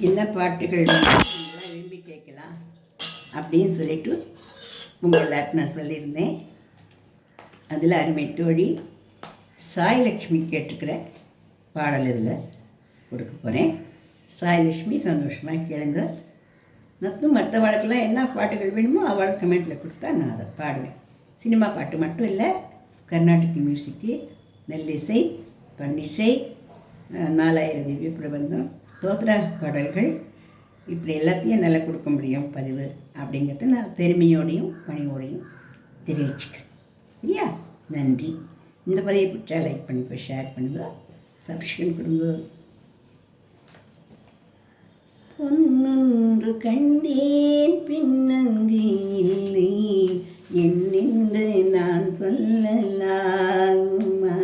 என்ன பாட்டுகள் நல்லா விரும்பி கேட்கலாம் அப்படின்னு சொல்லிட்டு உங்கள் எல்லாருக்கும் நான் சொல்லியிருந்தேன். அதில் அருமை தோழி சாய்லக்ஷ்மி கேட்டுக்கிற பாடல் இதில் கொடுக்க போகிறேன். சாய்லக்ஷ்மி சந்தோஷமாக கேளுங்க. மற்ற வழக்கெல்லாம் என்ன பாட்டுகள் வேணுமோ அவள் கமெண்ட்டில் கொடுத்தா நான் அதை பாடுவேன். சினிமா பாட்டு மட்டும் இல்லை, கர்நாடக மியூசிக்கு, மெல்லிசை, பன்னிசை, 4000 திவ்ய பிரபந்தம், ஸ்தோத்ரா பாடல்கள், இப்படி எல்லாத்தையும் நல்லா கொடுக்க முடியும் பதிவு அப்படிங்கிறத நான் பெருமையோடையும் பணியோடையும் தெரிவிச்சுக்கிறேன். சரியா? நன்றி. இந்த பதிவை பிடிச்சா லைக் பண்ணுங்க, ஷேர் பண்ணுங்க, சப்ஸ்கிரைப் கொடுங்க. பொன்னொன்று கண்டேன் பின்னங்கு இல்லை என்னென்று நான் சொல்லலாகுமா,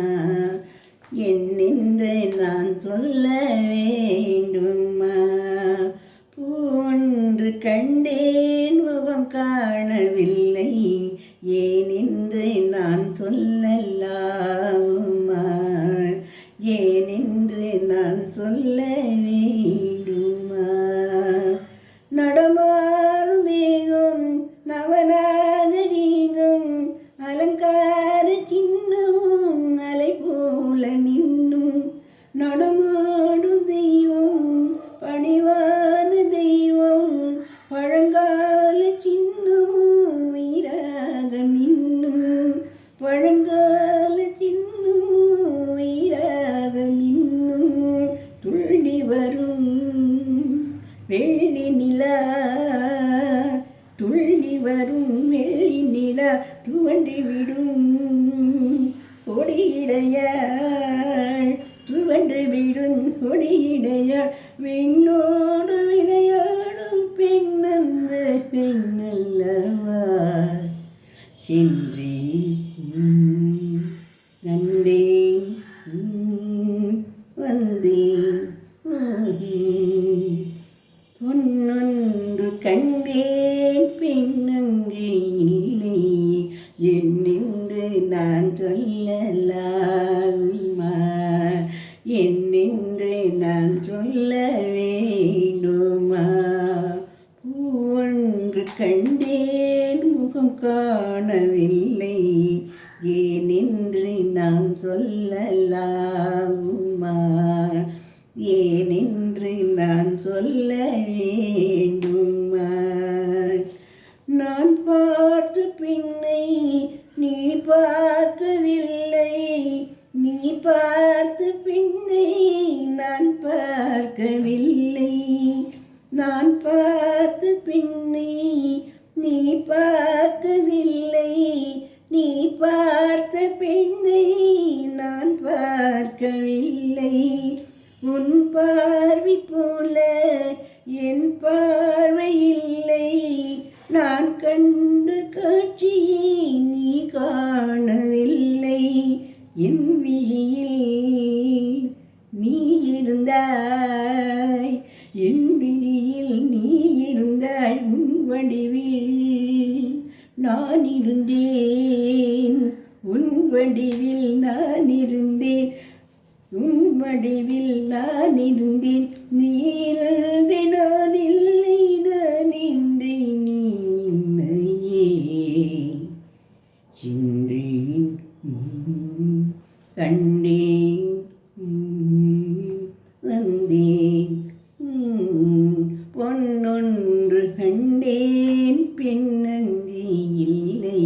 என்னென்று நான் சொல்ல வேண்டுமா. பூன்று கண்டேன் முகம் காணவில்லை ஏனென்று நான் சொல்லலாகுமா, ஏனென்று நான் சொல்ல வேண்டுமா. நடமாடும் மேகம் நவநாகரீகம் அலங்கார சின்னம் அலை போல நின்னும் நடமாடும் தெய்வம் பணிவான தெய்வம் பழங்கால சின்னம் உயிராக மின்னும், பழங்கால சின்னம் உயிராக மின்னும். துள்ளி வரும் வெள்ளி நிலா, துள்ளி வரும் வெள்ளி நிலா துவன்றுவிடும் கொடியிடையாள், துவன்றுவிடும் கொடியிடையாள். விண்ணோடு விளையாடும் பெண்ணந்த பெண்ணல்லவா. சென்றேன் கண்டேன் வந்தேன் பொன்னொன்று கண்டேன் பெண்ணங்கு இல்லை என்னென்று நான் சொல்லலாகுமா, என்னென்று நான் சொல்ல வேண்டுமா. பூவொன்று கண்டேன் முகம் காணவில்லை ஏனென்று நான் சொல்லலாகுமா, ஏனென்று நான் சொல்ல வேண்டுமா. நான் பார்த்த பெண்ணை நீ பார்க்கவில்லை, நீ பார்த்த பெண்ணை நான் பார்க்கவில்லை, நான் பார்த்த பெண்ணை நீ பார்க்கவில்லை, நீ பார்த்த பெண்ணை நான் பார்க்கவில்லை. உன் பார்வை போல என் பார்வை இல்லை, நான் கண்ட காட்சியை நீ காணவில்லை. என் விழியில் நீ இருந்தாய், என் விழியில் நீ இருந்தாய், உன் வடிவில் நான் இருந்தேன், உன் வடிவில் நான் இருந்தேன், உன் வடிவில் நான் இருந்தேன். நீ இன்றி நான் இல்லை, நான் இன்றி நீ இல்லையே. சென்றேன் கண்டேன் வந்தேன் பொன்னொன்று கண்டேன் பெண்ணங்கு இல்லை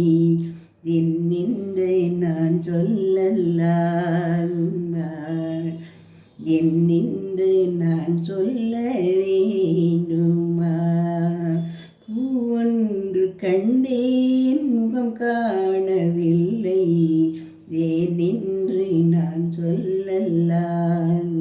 என்னென்று நான் சொல்லலாகுமா, என்னென்று நான் சொல்ல வேண்டுமா. பூவொன்று கண்டேன் முகம் காணவில்லை ஏனென்று நான் சொல்லலாம்.